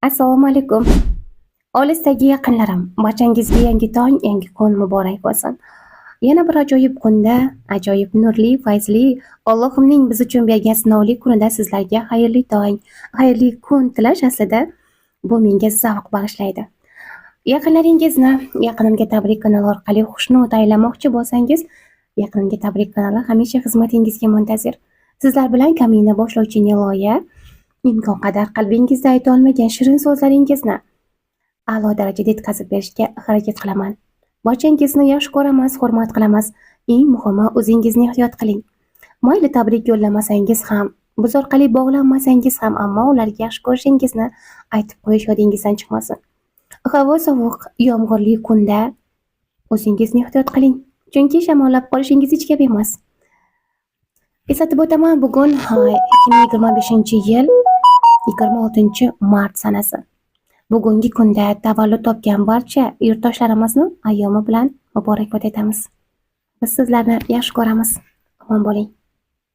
Assalomu alaykum. Olisdagi yaqinlarim, barchangizga yangi tong, yangi kun muborak bo'lsin. Yana bir ajoyib kunda, ajoyib nurli, fayzli, Allohimning biz uchun bergan sinovli kunida sizlarga xayrli tong, xayrli kun tilash aslida bu menga zavq bag'ishlaydi. Yaqinlaringizni Yaqinimga tabrik kanali orqali xushnud aylamoqchi bo'lsangiz, Yaqinimga tabrik kanali hamisha xizmatingizga muntazir. Sizlar bilan kamina boshlovchi Niloya imkon qadar qalbingizda ayta olmagan shirin so'zlaringizni a'lo darajada yetkazib berishga harakat qilaman. Barchangizni yaxshi ko'ramiz, hurmat qilamiz. Eng muhimi, o'zingizni ehtiyot qiling. Mayli tabrik yo'llamasangiz ham, biz orqali bog'lanmasangiz ham, ammo ularga yaxshi ko'rishingizni aytib qo'yish yodingizdan chiqmasin. Havo sovuq, yomg'irli kunda o'zingizni ehtiyot qiling, chunki shamollab qolishingiz hech gap emas. Eslatib o'taman, bugun 2025-yil 26-mart sanasi. Bugungi kunda tavallud topgan barcha yurtdoshlarimizni ayyomi bilan muborakbod etamiz. Biz sizlarni yaxshi ko'ramiz. Omon bo'ling.